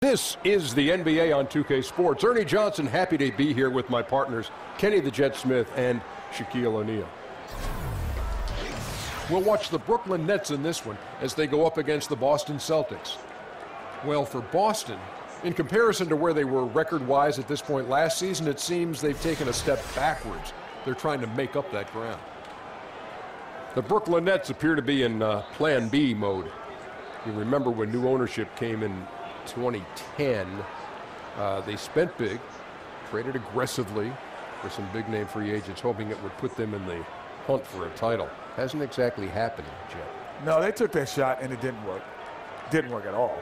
This is the NBA on 2K Sports. Ernie Johnson, happy to be here with my partners, Kenny the Jet Smith and Shaquille O'Neal. We'll watch the Brooklyn Nets in this one as they go up against the Boston Celtics. Well, for Boston, in comparison to where they were record-wise at this point last season, it seems they've taken a step backwards. They're trying to make up that ground. The Brooklyn Nets appear to be in Plan B mode. You remember when new ownership came in 2010, they spent big, traded aggressively for some big-name free agents, hoping it would put them in the hunt for a title. Hasn't exactly happened yet. No, they took that shot and it didn't work. Didn't work at all.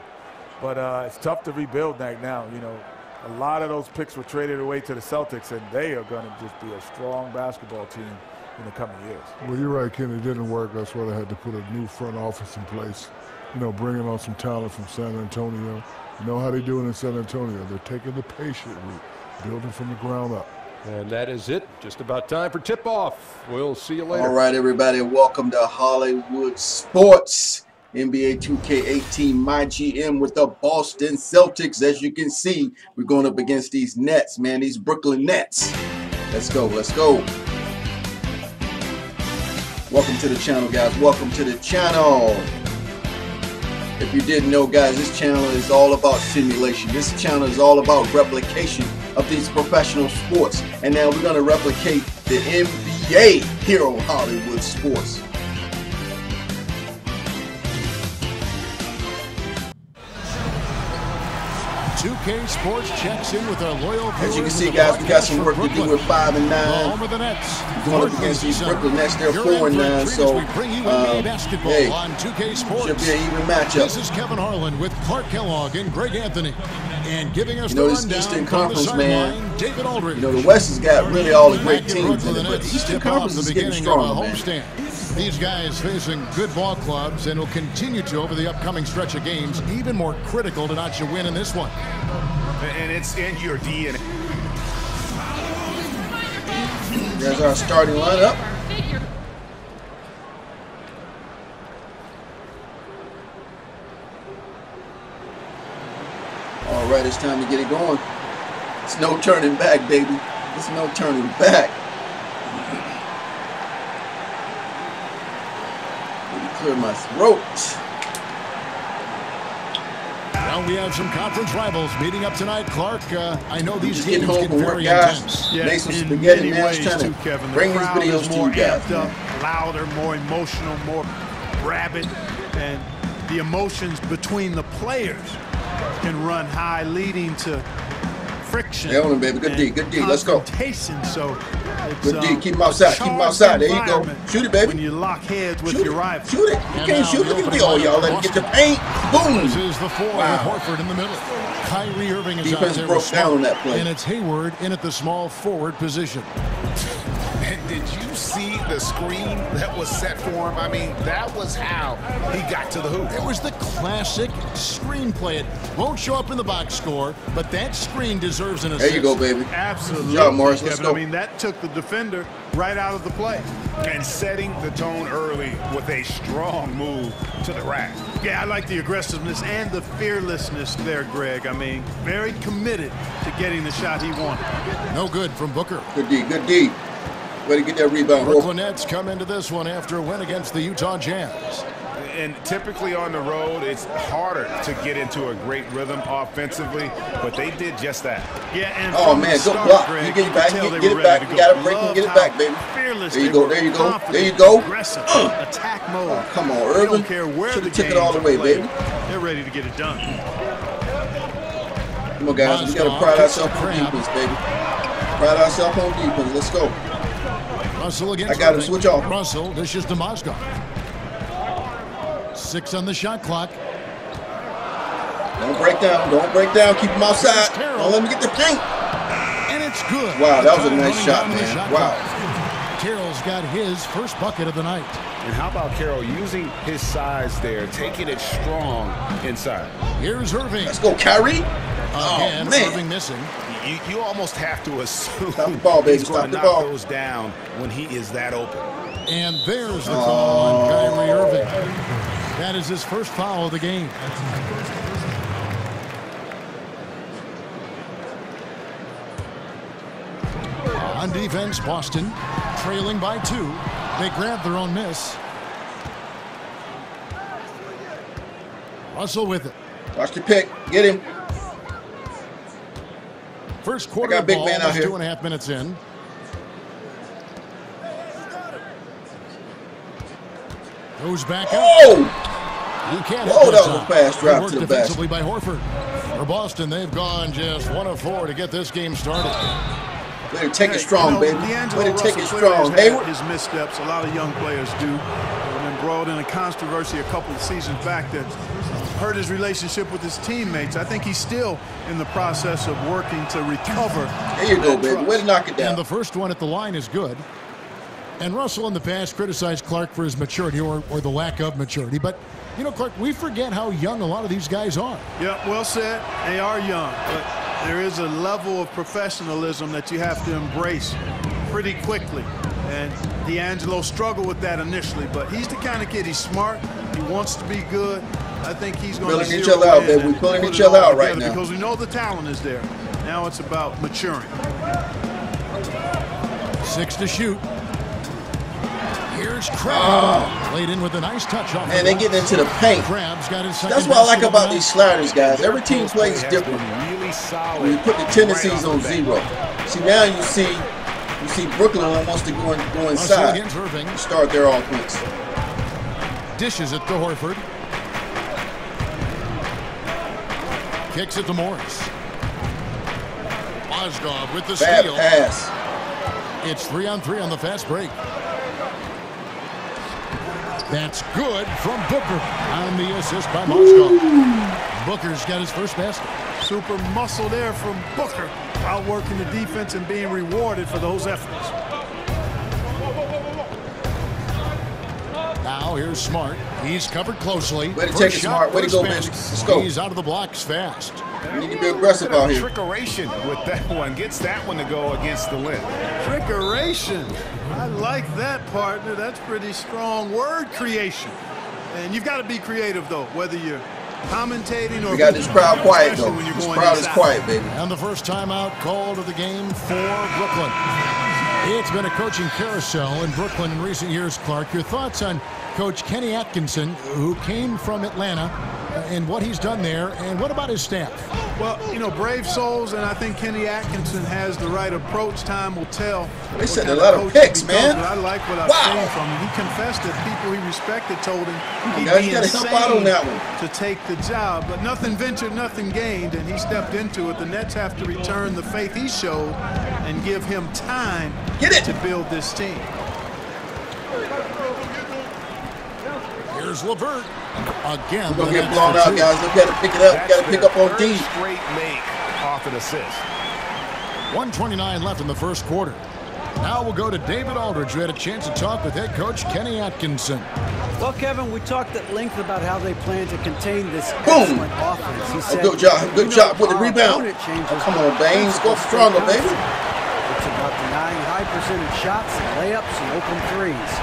But it's tough to rebuild that now. You know, a lot of those picks were traded away to the Celtics, and they are going to just be a strong basketball team in the coming years. Well, you're right, Ken. It didn't work. That's why they had to put a new front office in place. You know, bringing on some talent from San Antonio. You know how they do it in San Antonio. They're taking the patient route, building from the ground up. And that is it. Just about time for tip-off. We'll see you later. All right, everybody. Welcome to Hollywood Sports. NBA 2K18, my GM with the Boston Celtics. As you can see, we're going up against these Nets, man. These Brooklyn Nets. Let's go. Let's go. Welcome to the channel, guys. Welcome to the channel. If you didn't know, guys, this channel is all about simulation. This channel is all about replication of these professional sports. And now we're going to replicate the NBA here on Hollywood Sports. .2K Sports checks in with our loyal viewers. As you can see, guys, we got some work to do. We're 5-9. Home of the Nets. Going up against these Brooklyn Nets, they're 4-9. So, hey, on 2K Sports. Should be an even matchup. This is Kevin Harlan with Clark Kellogg and Greg Anthony, and giving us the rundown Eastern from Conference, the man. David Aldridge. You know, the West has got really all the great teams in it, but the Eastern Conference is getting stronger, man. These guys facing good ball clubs and will continue to over the upcoming stretch of games. Even more critical to not you win in this one. And it's in your DNA. There's our starting lineup. All right, it's time to get it going. It's no turning back, baby. It's no turning back. Let me clear my throat. Well, we have some conference rivals meeting up tonight, Clark. I know these games get very intense. Yeah, make some spaghetti, man. Trying to Kevin. bring these videos to you guys. Up, louder, more emotional, more rabid, and the emotions between the players can run high, leading to friction. Hey, hold on, baby. Good D, good D. Let's go. So good D. Keep him outside. Keep him outside. There you go. Shoot it, baby. When you lock heads with your rival. Shoot it. You can't shoot. Look at me. Oh, y'all let him get the paint. Boom. This is the 4 with Horford in the middle. Kyrie Irving is defense out there broke down on that play. And it's Hayward in at the small forward position. And did you see the screen that was set for him? I mean, that was how he got to the hoop. It was the classic screenplay. It won't show up in the box score, but that screen deserves an assist. There you go, baby. Absolutely. Good job, Morris. Let's go. I mean, that took the defender right out of the play. And setting the tone early with a strong move to the rack. Yeah, I like the aggressiveness and the fearlessness there, Greg. I mean, very committed to getting the shot he wanted. No good from Booker. Good D, good D. Way to get that rebound. Brooklyn Nets come into this one after a win against the Utah Jazz. And typically on the road, it's harder to get into a great rhythm offensively, but they did just that. Yeah, and oh man, good block. You get it back, get it back. You gotta break and get it back, baby. There you go, there you go, there you go. Attack mode. Oh, come on, Irving. Should have took it all the way, baby. They're ready to get it done. Come on, guys. We gotta pride ourselves on defense, baby. Pride ourselves on defense. Let's go. Russell against I got him. Switch off. Russell dishes to Mozgov. 6 on the shot clock. Don't break down. Don't break down. Keep him outside. Don't let him get the paint. And it's good. Wow, that was a nice shot, man. Wow. Carroll's got his first bucket of the night. And how about Carroll using his size there, taking it strong inside? Here's Irving. Let's go, Kyrie. Again, man. Irving missing. You almost have to assume Stop the ball, baby. he's going to knock those down when he is that open. And there's the call on Kyrie Irving. That is his first foul of the game. On defense, Boston trailing by 2. They grab their own miss. Russell with it. Watch the pick. Get him. First quarter big ball, man out here. 2.5 minutes in. Goes back up. Oh! He can't Whoa, that was a fast drive to the defensively by Horford. For Boston, they've gone just 1 of 4 to get this game started. Way to take it strong, baby. Way to take it strong. Hayward. His missteps, a lot of young players do. They've been brought in a controversy a couple of seasons back that hurt his relationship with his teammates. I think he's still in the process of working to recover. There you go, baby. Way to knock it down. And the first one at the line is good. And Russell in the past criticized Clark for his maturity or the lack of maturity. But, you know, Clark, we forget how young a lot of these guys are. Yeah, well said. They are young. But there is a level of professionalism that you have to embrace pretty quickly. And D'Angelo struggled with that initially. But he's the kind of kid, he's smart. He wants to be good. I think he's going to pulling each other out, baby. We're pulling each other out right now. Because we know the talent is there. Now it's about maturing. 6 to shoot. Here's Crabbe. Played in with a nice touch off. And they get into the paint. Crabbe's got his That's what I like about these sliders, guys. Every team plays different. When you put the tendencies on 0. See, now you see Brooklyn wants to go inside. Start their offense. Dishes it to Horford. Kicks it to Morris. Mozgov with the Bad steal. Pass. It's 3-on-3 on the fast break. That's good from Booker on the assist by Mozgov. Booker's got his first basket. Super muscle there from Booker, outworking the defense and being rewarded for those efforts. Now here's Smart. He's covered closely. Way to take it, Smart. Way to go, man. Let's go. He's out of the blocks fast. We need to be aggressive out here. Trickeration with that one. Gets that one to go against the limb. Trickeration. I like that, partner. That's pretty strong word creation. And you've got to be creative, though, whether you're commentating or... We got this crowd quiet, though. This crowd is quiet, baby. And the first timeout called of the game for Brooklyn. It's been a coaching carousel in Brooklyn in recent years, Clark. Your thoughts on Coach Kenny Atkinson, who came from Atlanta, and what he's done there, and what about his staff? Well, you know, brave souls, and I think Kenny Atkinson has the right approach. Time will tell. They said a lot of picks, man. I like what I've seen from him. He confessed that people he respected told him he'd be insane to take the job, but nothing ventured, nothing gained, and he stepped into it. The Nets have to return the faith he showed and give him time to build this team. Here's LeVert. Again, we're going to get blown out, guys. We got to pick it up. We got to pick up on D. Great make off an assist. 1:29 left in the first quarter. Now we'll go to David Aldridge, who had a chance to talk with head coach Kenny Atkinson. Well, Kevin, we talked at length about how they plan to contain this excellent offense. He said, good job with the rebound. Come on, Baines. Go stronger, baby. It's about denying high percentage shots, layups, and open threes.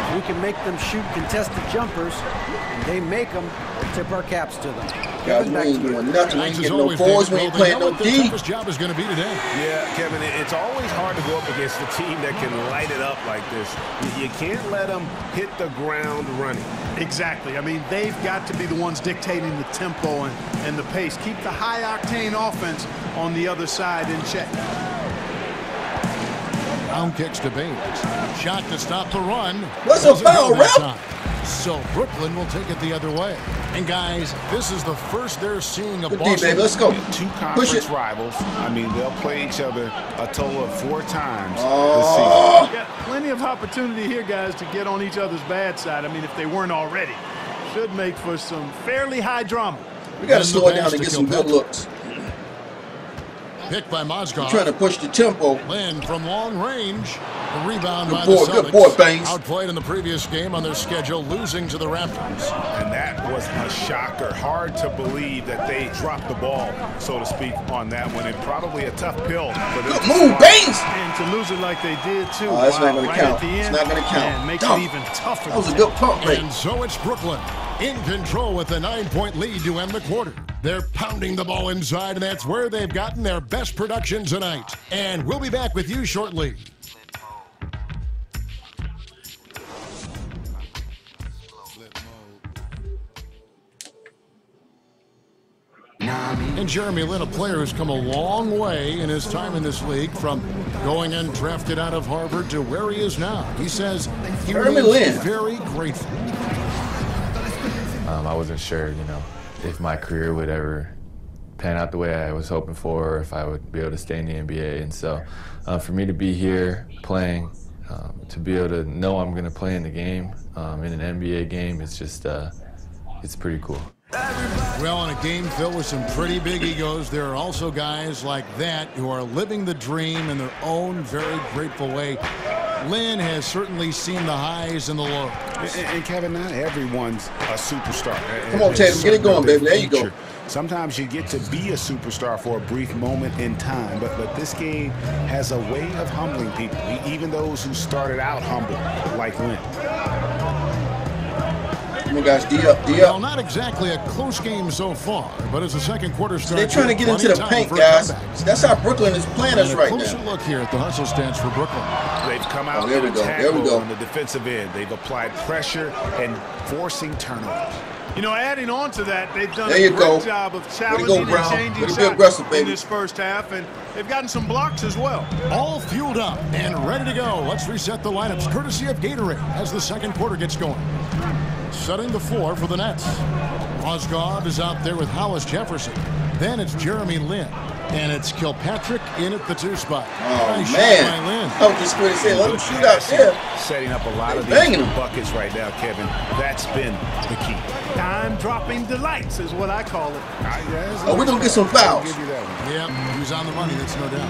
If we can make them shoot contested jumpers, and they make them, we'll tip our caps to them. Guys, we ain't doing nothing. We ain't getting no fours. We ain't playing no D. The toughest job is going to be today. Yeah, Kevin, it's always hard to go up against a team that can light it up like this. You can't let them hit the ground running. Exactly. I mean, they've got to be the ones dictating the tempo and the pace. Keep the high-octane offense on the other side in check. Round kicks to Baines. Shot to stop the run. What's a foul, ref? So Brooklyn will take it the other way. And guys, this is the first they're seeing a Good Boston. D, baby. Let's go. Two conference rivals. I mean, they'll play each other a total of 4 times this season. Got plenty of opportunity here, guys, to get on each other's bad side. I mean, if they weren't already. Should make for some fairly high drama. We got to slow it down to get some good looks. Picked by Mozgov. Trying to push the tempo. Lynn from long range. A rebound by the Celtics. Good boy, Baines. Outplayed in the previous game on their schedule, losing to the Raptors. And that was a shocker. Hard to believe that they dropped the ball, so to speak, on that one. And probably a tough pill for them. Good move, Baines. And to lose it like they did, too. Oh, that's not going to count. It's not going to count. And makes it even tougher. That was a good pump, Baines. And so it's Brooklyn in control with a 9-point lead to end the quarter. They're pounding the ball inside, and that's where they've gotten their best production tonight. And we'll be back with you shortly. And Jeremy Lin, a player who's come a long way in his time in this league, from going undrafted out of Harvard to where he is now. He says he remains very grateful. I wasn't sure, if my career would ever pan out the way I was hoping for, or if I would be able to stay in the NBA. And so for me to be here playing, to be able to know I'm going to play in the game, in an NBA game, it's just, it's pretty cool. Well, in a game filled with some pretty big egos, there are also guys like that who are living the dream in their own very grateful way. Lin has certainly seen the highs and the lows. And Kevin, not everyone's a superstar. Come on, Tatum, get it going, baby. There you go. Sometimes you get to be a superstar for a brief moment in time, but this game has a way of humbling people, even those who started out humble, like Lin. Come on, guys, D up, D up. Well, not exactly a close game so far, but as the second quarter starts, they're trying to get into the paint, guys. That's how Brooklyn is playing us right now. Closer look here at the hustle stance for Brooklyn. They've come out and attacked on the defensive end. They've applied pressure and forcing turnovers. Adding on to that, they've done a great job of challenging and changing shots in this first half, and they've gotten some blocks as well. All fueled up and ready to go. Let's reset the lineups courtesy of Gatorade as the second quarter gets going. Setting the floor for the Nets. Mozgov is out there with Hollis Jefferson. Then it's Jeremy Lin. And it's Kilpatrick in at the 2 spot. Oh, man. I was just going to say, let him shoot out there. Setting up a lot of these buckets right now, Kevin. That's been the key. Time-dropping delights is what I call it. Oh, we're going to get some fouls. Yep, he's on the money, that's no doubt.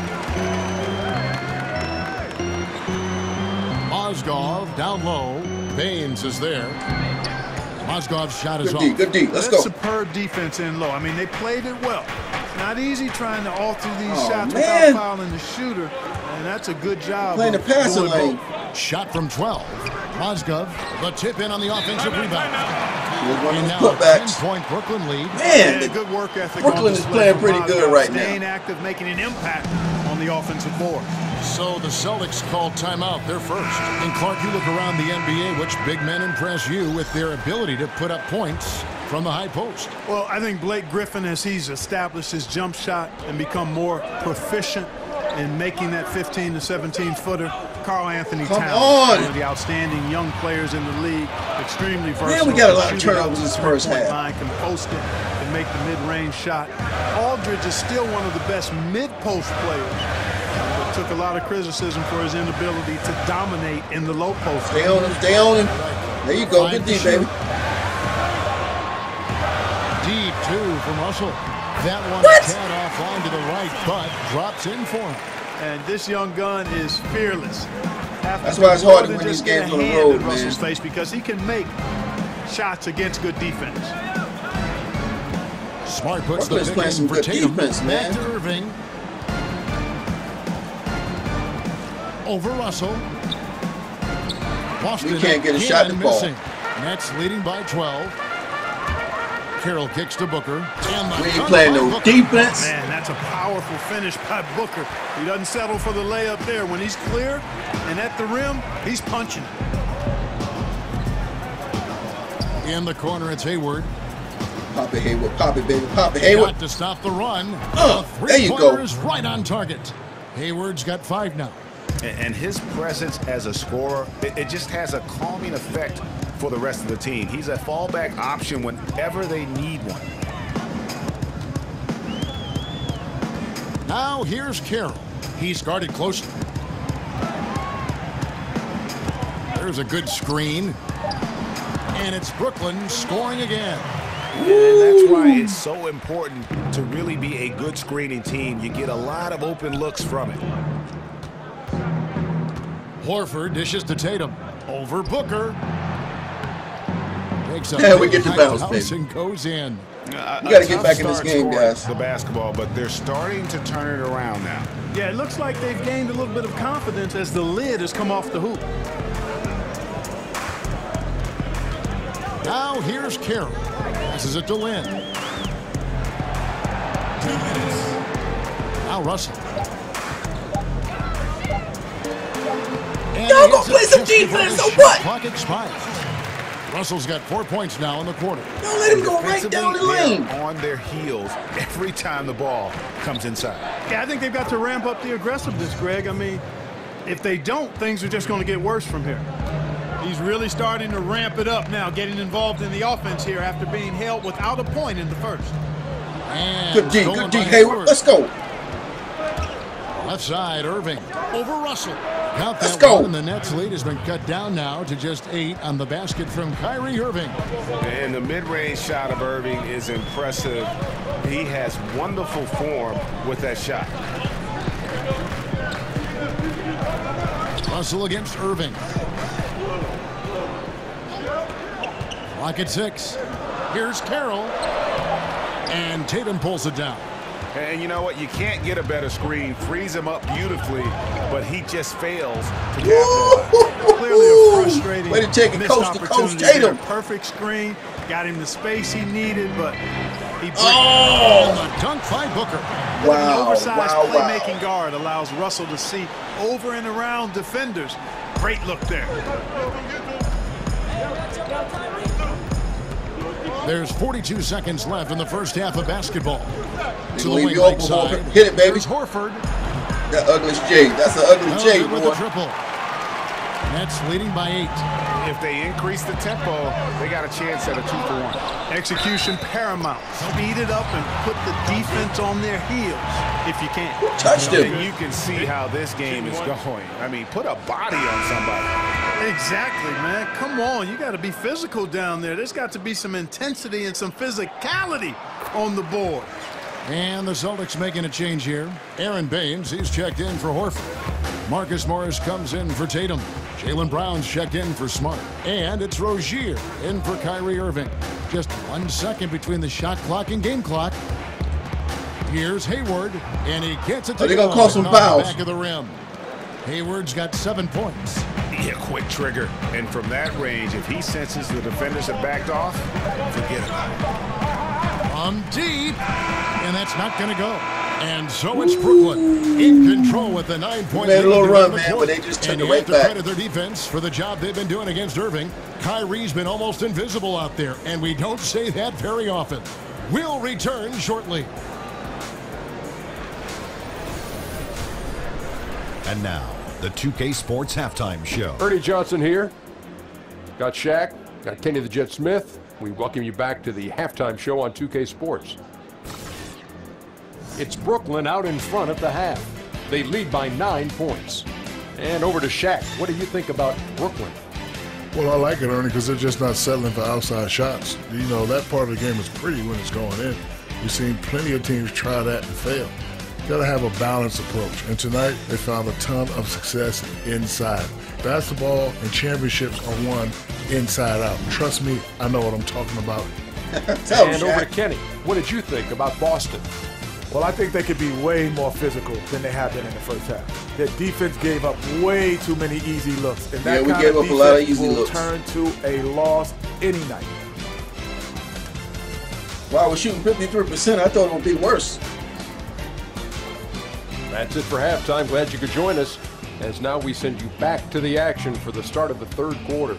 Mozgov down low. Baines is there. Mozgov's shot is off. Good D. Let's go. That's superb defense in low. I mean, they played it well. It's not easy trying to alter these shots without fouling the shooter, and that's a good job. Playing the passing lane. Shot from 12. Mozgov, the tip in on the offensive rebound. And now a 10-point Brooklyn lead. Man, good work ethic. Brooklyn is playing pretty good right now. Staying active, making an impact on the offensive board. So the Celtics called timeout. They're first. And Clark, you look around the NBA, which big men impress you with their ability to put up points from the high post? Well, I think Blake Griffin, as he's established his jump shot and become more proficient in making that 15 to 17 footer. Carl Anthony Towns, one of the outstanding young players in the league, extremely versatile. Man, we got a lot of turnovers this first half. Line, can post it and make the mid-range shot. Aldridge is still one of the best mid-post players. But took a lot of criticism for his inability to dominate in the low post. Stay on him, stay on him. There you go, good D, baby. Deep two from Russell. That one a tad off line to the right, but drops in for him. And this young gun is fearless. That's why it's hard to win these games on the road, man. Russell's face because he can make shots against good defense. Smart puts the pick in for Tatum. Defense, man. Back to Irving. Over Russell. Boston he can't get a shot at the ball. Nets leading by 12. Carroll kicks to Booker. We ain't playing no defense. Man, that's a powerful finish by Booker. He doesn't settle for the layup there. When he's clear and at the rim, he's punching. In the corner, it's Hayward. Pop it, Hayward. Pop it, baby. Pop it, Hayward. Got to stop the run. There you go. Is right on target. Hayward's got 5 now. And his presence as a scorer, it just has a calming effect for the rest of the team. He's a fallback option whenever they need one. Now here's Carroll. He's guarded closely. There's a good screen. And it's Brooklyn scoring again. And that's why it's so important to really be a good screening team. You get a lot of open looks from it. Horford dishes to Tatum. Over Booker. Yeah, we get the bounce, baby. And goes in. We got to get back in this game, guys. The basketball, but they're starting to turn it around now. Yeah, it looks like they've gained a little bit of confidence as the lid has come off the hoop. Now here's Carroll. Passes it to Lin. Now Russell. Y'all gonna play some defense or what? Clock expires. Russell's got 4 points now in the quarter. Don't let him go right down the lane. On their heels every time the ball comes inside. Yeah, I think they've got to ramp up the aggressiveness, Greg. I mean, if they don't, things are just going to get worse from here. He's really starting to ramp it up now, getting involved in the offense here after being held without a point in the first. And good D, Hayward. Let's go. Left side, Irving over Russell. Count that. Let's go. One, and the Nets' lead has been cut down now to just 8 on the basket from Kyrie Irving. And the mid-range shot of Irving is impressive. He has wonderful form with that shot. Russell against Irving. Clock at 6. Here's Carroll. And Tatum pulls it down. And you know what? You can't get a better screen. Frees him up beautifully, but he just fails to capitalize. Clearly a frustrating way to take it missed coast to coast, opportunity there. Tatum. Perfect screen. Got him the space he needed, but he A dunk by Booker. An oversized playmaking guard allows Russell to see over and around defenders. Great look there. There's 42 seconds left in the first half of basketball. To the wing right side. Hit it, baby. Here's Horford. That ugly J. That's an ugly J, with boy. the triple. Nets leading by 8. If they increase the tempo, they got a chance at a 2-for-1. Execution paramount. Speed it up and put the defense on their heels if you can. Touched him. And you can see how this game is going. I mean, put a body on somebody. Exactly, man. Come on. You got to be physical down there. There's got to be some intensity and some physicality on the board. And the Celtics making a change here. Aaron Baines, he's checked in for Horford. Marcus Morris comes in for Tatum. Jaylen Brown's checked in for Smart. And it's Rozier in for Kyrie Irving. Just 1 second between the shot clock and game clock. Here's Hayward, and he gets it to they're going to call some fouls. Back of the rim. Hayward's got 7 points. Yeah, quick trigger. And from that range, if he senses the defenders have backed off, forget about it. From deep, and that's not going to go. And so it's Brooklyn in control with the 9-point lead. Made a little run, man, but they just turned it right back. Credit their defense for the job they've been doing against Irving. Kyrie's been almost invisible out there, and we don't say that very often. We'll return shortly. And now, the 2K Sports Halftime Show. Ernie Johnson here. Got Shaq, got Kenny the Jet Smith. We welcome you back to the halftime show on 2K Sports. It's Brooklyn out in front at the half. They lead by 9 points. And over to Shaq. What do you think about Brooklyn? Well, I like it, Ernie, because they're just not settling for outside shots. You know, that part of the game is pretty when it's going in. We've seen plenty of teams try that and fail. You got to have a balanced approach. And tonight, they found a ton of success inside. Basketball and championships are won inside out. Trust me, I know what I'm talking about. And over to Kenny. What did you think about Boston? Well, I think they could be way more physical than they have been in the first half. Their defense gave up way too many easy looks. And that we kind gave of up a lot of easy will looks. Turn to a loss any night. Wow, we're shooting 53%. I thought it would be worse. That's it for halftime. Glad you could join us, as now we send you back to the action for the start of the third quarter.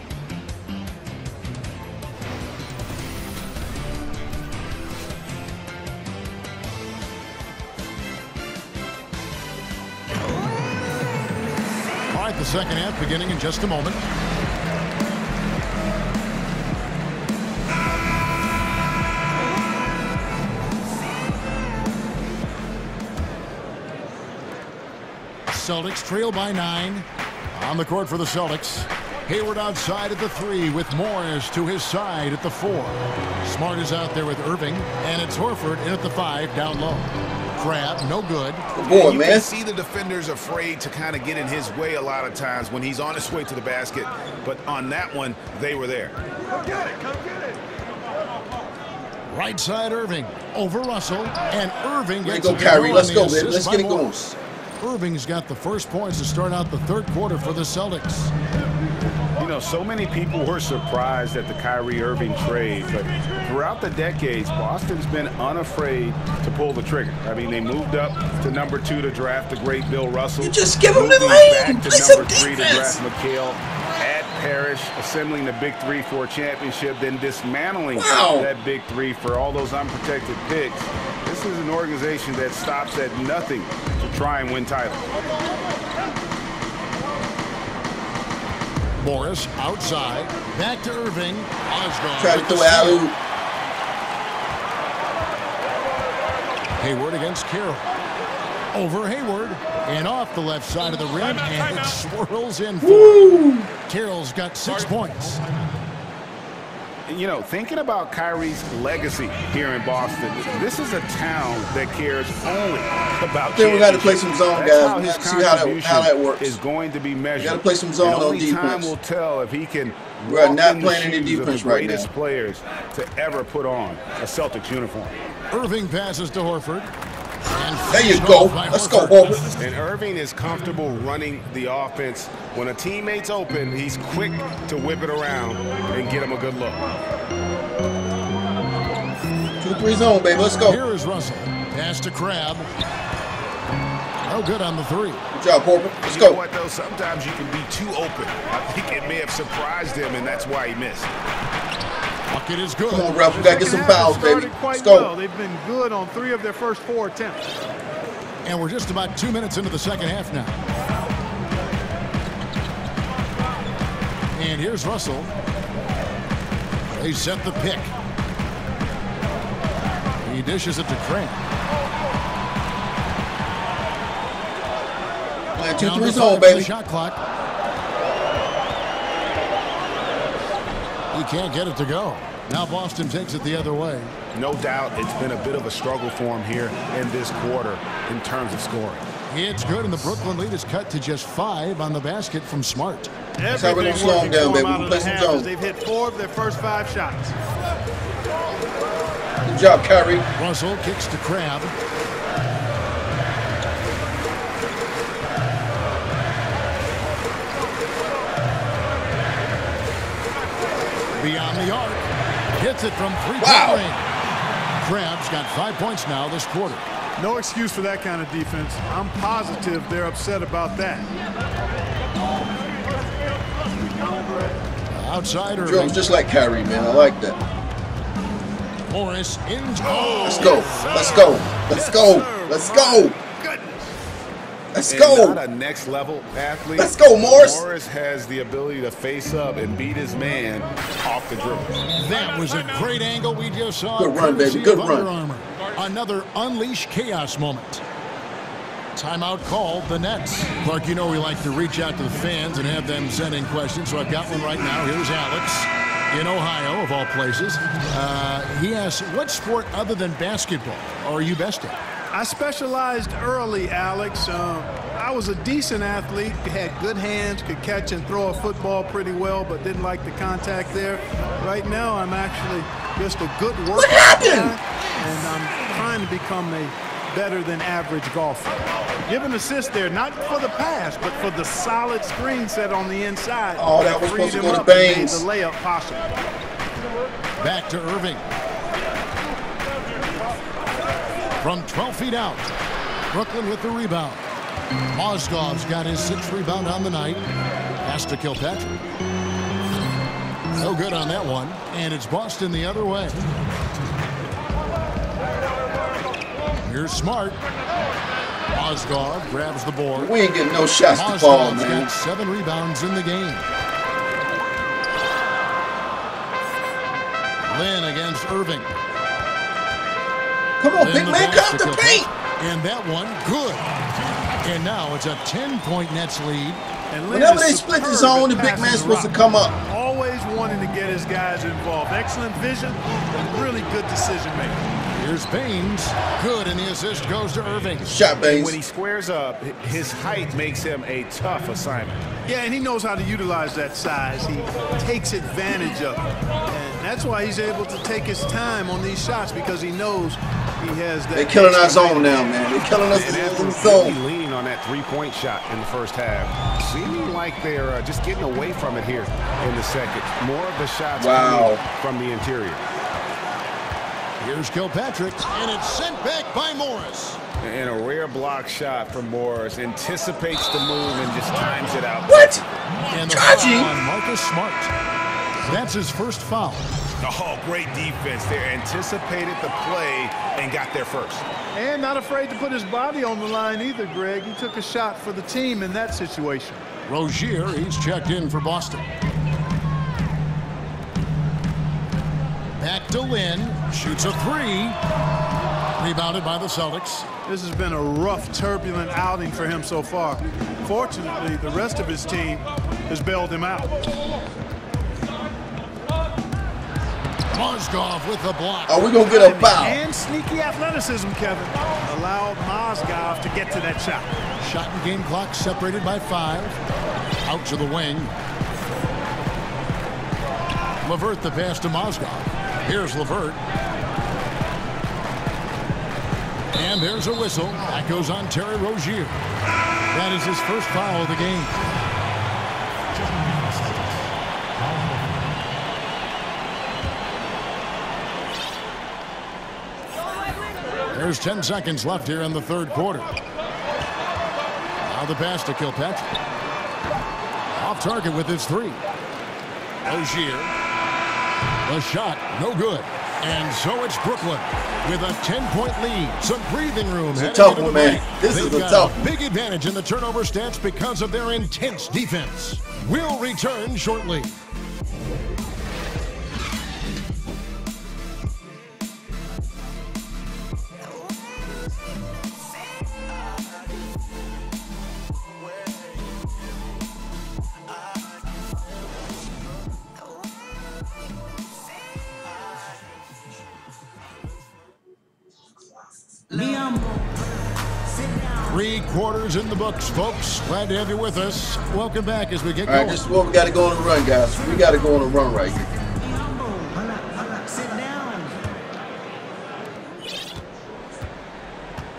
All right, the second half beginning in just a moment. Celtics trail by 9. On the court for the Celtics. Hayward outside at the 3 with Morris to his side at the 4. Smart is out there with Irving, and it's Horford in at the 5 down low. Crab, no good. You can see the defenders afraid to kind of get in his way a lot of times when he's on his way to the basket. But on that one, they were there. Come get it, come get it. Right side Irving over Russell, and Irving gets go, it. Kyrie. Let's go, baby. Let's get it going. Irving's got the first points to start out the third quarter for the Celtics. You know, so many people were surprised at the Kyrie Irving trade, but throughout the decades, Boston's been unafraid to pull the trigger. I mean, they moved up to number 2 to draft the great Bill Russell. You just give him the lane. Play Back to number 3 to defense. draft McHale. At Parrish, assembling the big 3 for a championship, then dismantling that big 3 for all those unprotected picks. This is an organization that stops at nothing to try and win titles. Morris outside, back to Irving. Osgood. Try to throw alley-oop. Hayward against Carroll. Over Hayward and off the left side of the rim, and it swirls in for Carroll's got 6 points. You know, thinking about Kyrie's legacy here in Boston, this is a town that cares only about. Then we got to play some zone, guys. How his see how that works. Is going to be measured. Got to play some zone on defense. Time will tell if he can. We're not playing any defense right now. Greatest players to ever put on a Celtics uniform. Irving passes to Horford. There you go. Let's go, Horford. And Irving is comfortable running the offense. When a teammate's open, he's quick to whip it around and get him a good look. 2-3 zone, baby. Let's go. Here is Russell. Pass to Crabbe. No good on the 3. Good job, Horford. Let's go. You know what, though? Sometimes you can be too open. I think it may have surprised him, and that's why he missed. Bucket is good. Come on, ref. We got to get some fouls, baby. Let's go. Well. They've been good on 3 of their first 4 attempts. And we're just about 2 minutes into the second half now. And here's Russell. They set the pick. He dishes it to Crane. Playing 2-3 zone, baby. Shot clock. He can't get it to go. Now Boston takes it the other way. No doubt it's been a bit of a struggle for him here in this quarter in terms of scoring. It's good, and the Brooklyn lead is cut to just 5 on the basket from Smart. That's how we're going to slow them down, baby. We'll play some zone. They've hit 4 of their first 5 shots. Good job, Kyrie. Russell kicks to Crabbe. Beyond the arc. Hits it from 3-point range. Crabbe's got 5 points now this quarter. No excuse for that kind of defense. I'm positive they're upset about that. Outside Irving. Drums just like Kyrie, man. I like that. Morris in. Let's go. Let's go. Let's go. Let's go. Let's go. Not a next level athlete. Let's go, Morris. Morris has the ability to face up and beat his man off the dribble. That was a great angle we just saw. Good run, baby. Good run. Another unleash chaos moment. Timeout called the Nets. Clark, you know we like to reach out to the fans and have them send in questions, so I've got one right now. Here's Alex in Ohio, of all places. He asks, what sport other than basketball are you best at? I specialized early, Alex. I was a decent athlete, had good hands, could catch and throw a football pretty well, but didn't like the contact there. Right now, I'm actually just a good worker. What happened? And I'm trying to become a better than average golfer. Give an assist there, not for the pass, but for the solid screen set on the inside. Oh, that was supposed to go to Baines. The layup possible. Back to Irving. From 12 feet out, Brooklyn with the rebound. Mozgov's got his 6th rebound on the night. Has to Kilpatrick. No good on that one, and it's Boston the other way. Here's Smart. Mozgov grabs the board. We ain't getting no shots to fall, man. Got 7 rebounds in the game. Lynn against Irving. Come on, big man, cut the paint. And that one, good. And now it's a 10-point Nets lead. Whenever they split the zone, the big man's supposed to come up. Always wanting to get his guys involved. Excellent vision and really good decision making. Here's Baines. Good, and the assist goes to Irving. Shot Baines. When he squares up, his height makes him a tough assignment. Yeah, and he knows how to utilize that size. He takes advantage of it. And That's why he's able to take his time on these shots, because he knows he has that. They're killing our zone now, man. They're killing us in the zone. Leaning on that three-point shot in the first half, seeming like they're just getting away from it here in the second. More of the shots coming from the interior. Here's Kilpatrick, and it's sent back by Morris. And a rare block shot from Morris. Anticipates the move and just times it out. What? And the foul on Marcus Smart. That's his first foul. Oh, great defense there. Anticipated the play and got there first. And not afraid to put his body on the line either, Greg. He took a shot for the team in that situation. Rozier, he's checked in for Boston. Back to Lynn, shoots a three. Rebounded by the Celtics. This has been a rough, turbulent outing for him so far. Fortunately, the rest of his team has bailed him out. Mozgov with the block. Are we going to get a foul? And sneaky athleticism, Kevin, allowed Mozgov to get to that shot. Shot and game clock separated by 5. Out to the wing. LeVert the pass to Mozgov. Here's LeVert. And there's a whistle. That goes on Terry Rozier. That is his first foul of the game. There's 10 seconds left here in the third quarter. Now the pass to Kilpatrick. Off target with his three. Rozier. The shot, no good. And so it's Brooklyn with a 10-point lead. Some breathing room. It's a tough one, man. This is a tough one. Big advantage in the turnover stats because of their intense defense. We'll return shortly. Three quarters in the books, folks. Glad to have you with us. Welcome back as we get going. All right, this is what we got to go on the run, guys. We got to go on the run right here.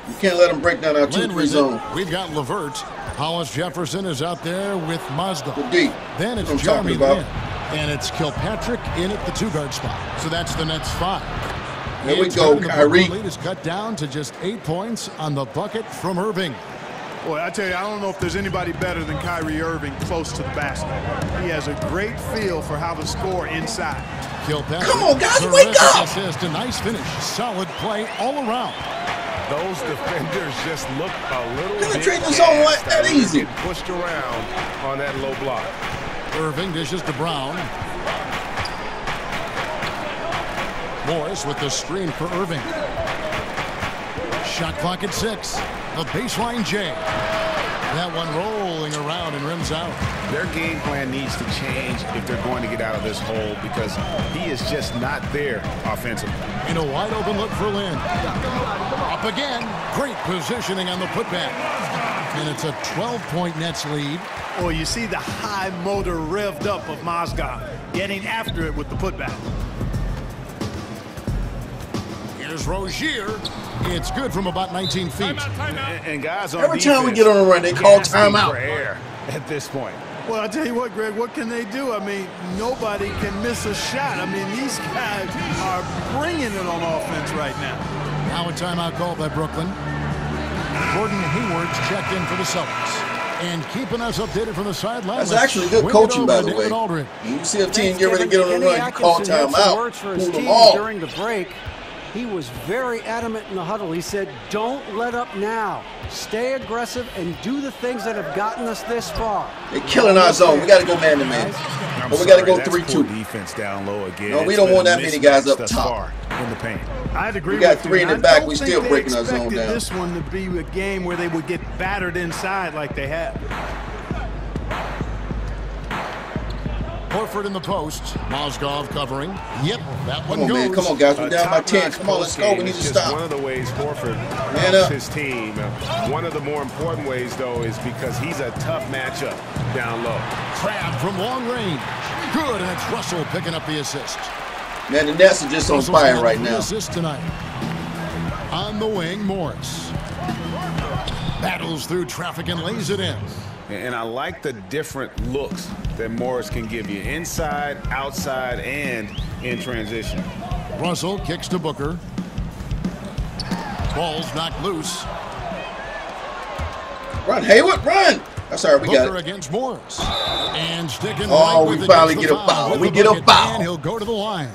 You can't let them break down our 2-3 zone. We've got LeVert. Hollis Jefferson is out there with Mozgov. Then it's That's Jeremy Lin. And it's Kilpatrick in at the 2-guard spot. So that's the Nets 5. There we go, Kyrie. The lead is cut down to just 8 points on the bucket from Irving. Boy, I tell you, I don't know if there's anybody better than Kyrie Irving close to the basket. He has a great feel for how to score inside. Kilpatrick. Come on, guys, wake up! Assist, a nice finish. Solid play all around. Those defenders just look a little bit treat the zone like that easy. Pushed around on that low block. Irving dishes to Brown. Morris with the screen for Irving. Shot clock at 6. The baseline J. That one rolling around and rims out. Their game plan needs to change if they're going to get out of this hole, because he is just not there offensively. In a wide open look for Lynn. Up again. Great positioning on the putback. And it's a 12-point Nets lead. Well, you see the high motor revved up of Mozgov getting after it with the putback. Here's Rozier. It's good from about 19 feet. And guys on every time we get on a run, they call timeout. At this point. Well, I tell you what, Greg, what can they do? I mean, nobody can miss a shot. I mean, these guys are bringing it on offense right now. Now a timeout called by Brooklyn. Gordon Hayward's checked in for the Celtics. And keeping us updated from the sideline. That's actually good coaching, by the way. When you see a team get ready to get on the run, you call timeout, pull them all. During the break, he was very adamant in the huddle. He said, don't let up now. Stay aggressive and do the things that have gotten us this far. They're killing our zone. We got to go man-to-man. But we got to go 3-2. Defense down low again. No, we don't want that many guys up top. In the paint. I'd agree we got with 3 in the back. We still breaking our zone down. This one to be a game where they would get battered inside like they have. Horford in the post. Mozgov covering. Yep, that one goes. Man. Come on, guys. We're down by 10. Come on, let's go. We need to stop. One of the ways Horford helps his team. One of the more important ways, though, is because he's a tough matchup down low. Crab from long range. Good, and it's Russell picking up the assist. Man, the Nets are just on fire right now. Assist tonight. On the wing, Morris battles through traffic and lays it in. And I like the different looks that Morris can give you. Inside, outside, and in transition. Russell kicks to Booker. Ball's knocked loose. Run, Hayward, run! That's all right, we got it. Booker against Morris. And sticking oh, right we with finally it get a foul. We get a foul. And he'll go to the line.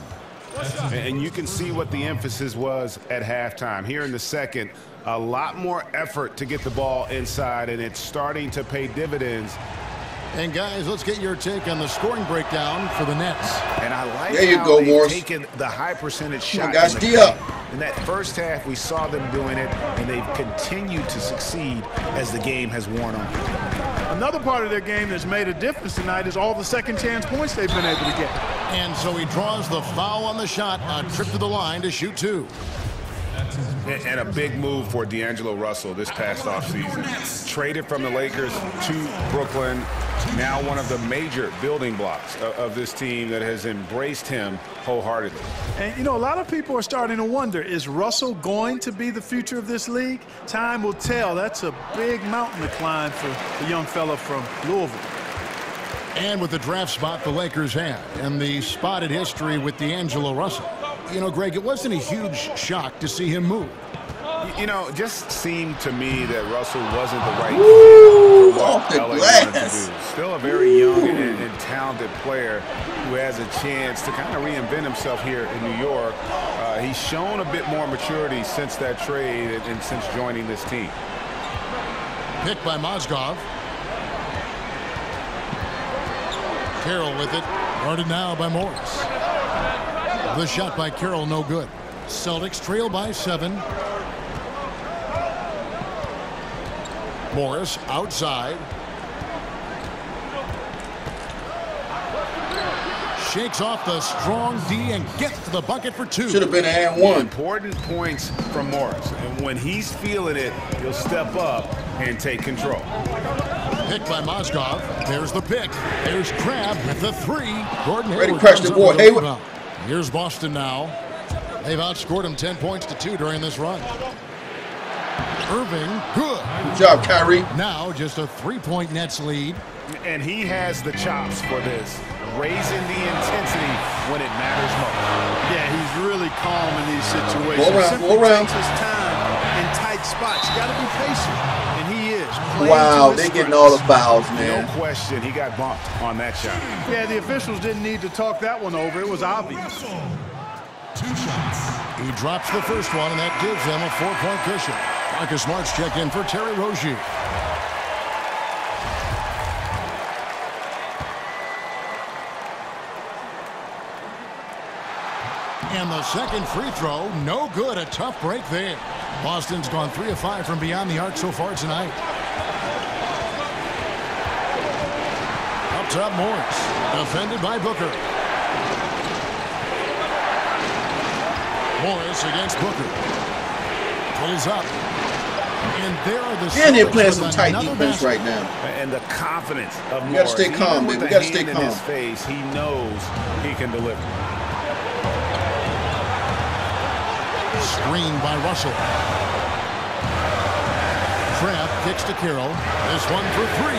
And you can see what the emphasis was at halftime. Here in the second, a lot more effort to get the ball inside, and it's starting to pay dividends. And guys, let's get your take on the scoring breakdown for the Nets. And I like there you how go, they've Morris. taken the high percentage shot. Guys, D up. In that first half, we saw them doing it, and they've continued to succeed as the game has worn on. Another part of their game that's made a difference tonight is all the second chance points they've been able to get. And so he draws the foul on the shot, a trip to the line to shoot two. And a big move for D'Angelo Russell this past offseason. Traded from the Lakers to Brooklyn. Now one of the major building blocks of this team that has embraced him wholeheartedly. And, you know, a lot of people are starting to wonder, is Russell going to be the future of this league? Time will tell. That's a big mountain to climb for the young fella from Louisville. And with the draft spot the Lakers had and the spotted history with D'Angelo Russell, you know, Greg, it wasn't a huge shock to see him move. You know, it just seemed to me that Russell wasn't the right fit for what LA wanted to do. Still a very young and talented player who has a chance to kind of reinvent himself here in New York. He's shown a bit more maturity since that trade and since joining this team. Picked by Mozgov. Carroll with it. Guarded now by Morris. The shot by Carroll, no good. Celtics trail by 7. Morris outside. Shakes off the strong D and gets to the bucket for 2. Should have been an and 1. Important points from Morris. And when he's feeling it, he'll step up and take control. Picked by Mozgov. There's the pick. There's Crabbe with the 3. Gordon Ready Hayward. press the board. Hayward. Here's Boston now. They've outscored him 10 points to 2 during this run. Irving, good. Good job, Kyrie. Now just a 3-point Nets lead. And he has the chops for this, raising the intensity when it matters most. Yeah, he's really calm in these situations. Go around. Takes his time in tight spots. You got to be patient, and he is. Wow, they're getting all the fouls, man. No question, he got bumped on that shot. Yeah, the officials didn't need to talk that one over. It was obvious. 2 shots. He drops the first one, and that gives them a 4-point cushion. Marcus Smart's check in for Terry Rozier. And the second free throw, no good. A tough break there. Boston's gone 3 of 5 from beyond the arc so far tonight. Up top, Morris. Defended by Booker. Morris against Booker. Pulls up. And there are the and they're playing some tight defense right now. And the confidence of Morris. We got to stay calm, man. We got to stay calm. In his face, he knows he can deliver. Screen by Russell. Crabbe kicks to Carroll. This one for 3.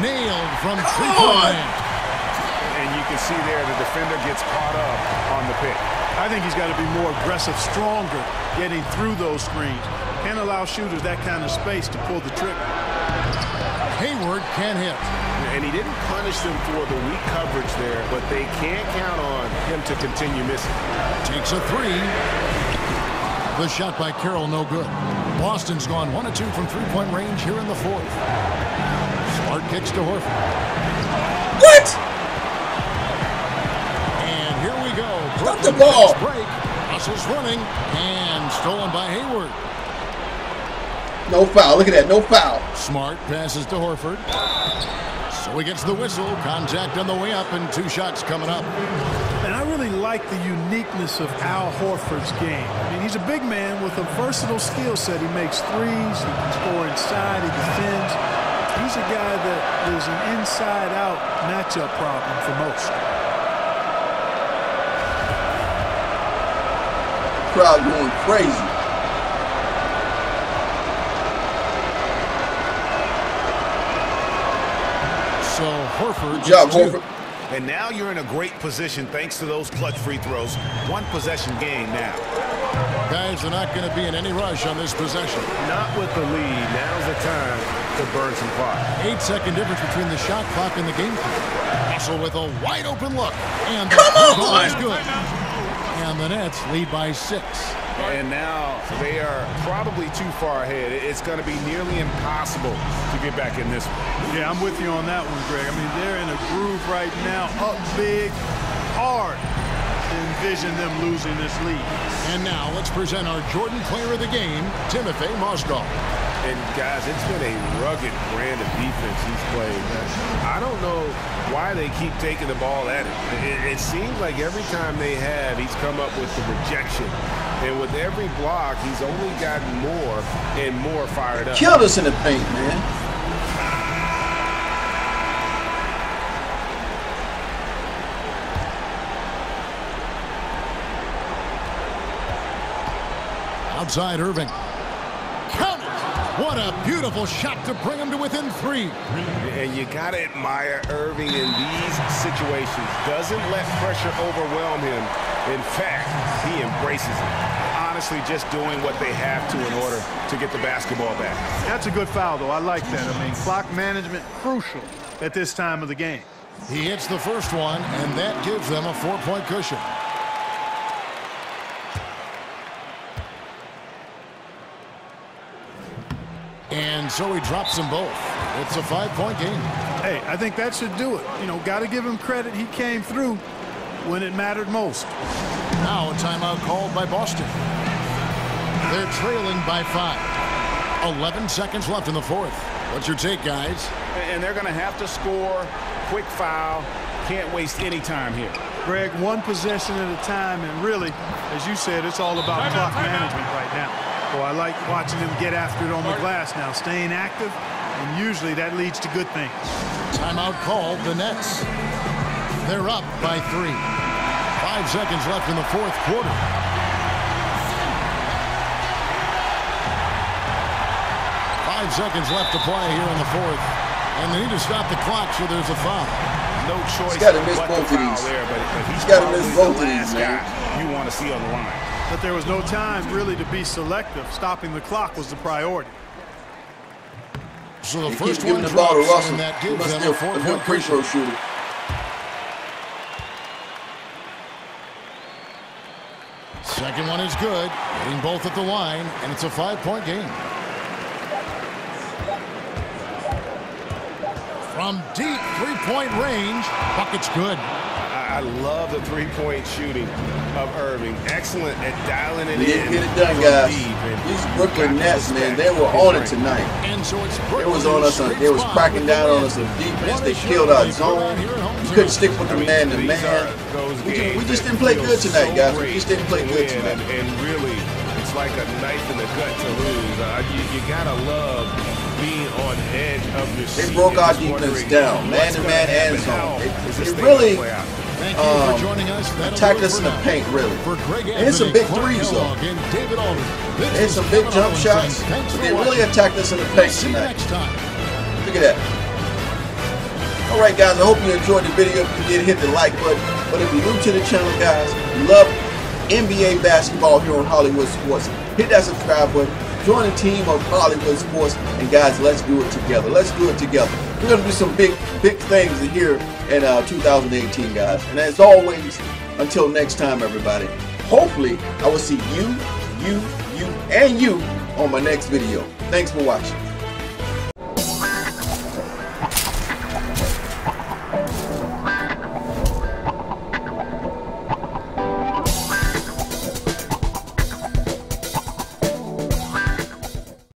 Nailed from 3-point range. And you can see there the defender gets caught up on the pick. I think he's got to be more aggressive, stronger, getting through those screens. Can't allow shooters that kind of space to pull the trigger. Hayward can't hit. And he didn't punish them for the weak coverage there, but they can't count on him to continue missing. Takes a 3. The shot by Carroll, no good. Boston's gone 1 of 2 from 3-point range here in the 4th. Smart kicks to Horford. What? And here we go. Stop the ball. Break. Russell's running and stolen by Hayward. No foul. Look at that. No foul. Smart passes to Horford. So he gets the whistle. Contact on the way up and 2 shots coming up. And I really like the uniqueness of Al Horford's game. I mean, he's a big man with a versatile skill set. He makes threes, he can score inside, he defends. He's a guy that is an inside-out matchup problem for most. crowd going crazy. So Horford. Good job, Horford. And now you're in a great position thanks to those clutch free throws. One possession game now. Guys are not going to be in any rush on this possession. Not with the lead. Now's the time to burn some clock. 8-second difference between the shot clock and the game clock. Russell with a wide open look. And the ball is good. And the Nets lead by 6. And now they are probably too far ahead. It's going to be nearly impossible to get back in this one. Yeah, I'm with you on that one, Greg. I mean, they're in a groove right now, up big, hard to envision them losing this lead. And now let's present our Jordan Player of the Game, Timothy Mozgov. And guys, it's been a rugged brand of defense he's played. I don't know why they keep taking the ball at him. It seems like every time they have, he's come up with the rejection. And with every block, he's only gotten more and more fired up. Killed us in the paint, man. Outside Irving. Count it! What a beautiful shot to bring him to within 3. And you got to admire Irving in these situations. Doesn't let pressure overwhelm him. In fact, he embraces it. Honestly, just doing what they have to in order to get the basketball back. That's a good foul, though. I like that. I mean, clock management crucial at this time of the game. He hits the first one, and that gives them a 4-point cushion. And so he drops them both. It's a 5-point game. Hey, I think that should do it. You know, got to give him credit. He came through when it mattered most. Now a timeout called by Boston. They're trailing by 5. 11 seconds left in the 4th. What's your take, guys? And they're going to have to score. Quick foul. Can't waste any time here. Greg, one possession at a time, and really, as you said, it's all about clock management right now. Well, I like watching them get after it on the glass now, staying active, and usually that leads to good things. Timeout called the Nets. They're up by 3. 5 seconds left in the 4th quarter. Seconds left to play here in the 4th, and they need to stop the clock, so there's a foul. No choice. He's got to miss both of these. There, but he's got to miss both of these, man. You want to see on the line. But there was no time really to be selective. Stopping the clock was the priority. So the first giving one the ball to drops, Russell. and that He gives must them be a a 4-point good free throw shooter. Second one is good, hitting both at the line, and it's a 5-point game. From deep 3-point range, bucket's good. I love the 3-point shooting of Irving. Excellent at dialing it in. Get it done, guys. These Brooklyn Nets, man, they were on it tonight. And so it's It was on us. They was cracking down on us on defense. They killed our zone. We couldn't stick with the man-to-man. We just didn't play good tonight, guys. We just didn't play good tonight. And really, it's like a knife in the gut to lose. You gotta love being on edge of your seat. They broke our defense down, man-to-man and zone. It really attacked us in the paint, really. They hit some big threes, though. They hit some big jump shots, but they really attacked us in the paint tonight. Look at that. All right, guys, I hope you enjoyed the video. If you did, hit the like button. But if you're new to the channel, guys, you love NBA basketball here on Hollywood Sports, hit that subscribe button. Join the team of Hollywood Sports, and guys, let's do it together. Let's do it together. We're going to do some big things here in 2018, guys. And as always, until next time, everybody, hopefully I will see you, and you on my next video. Thanks for watching.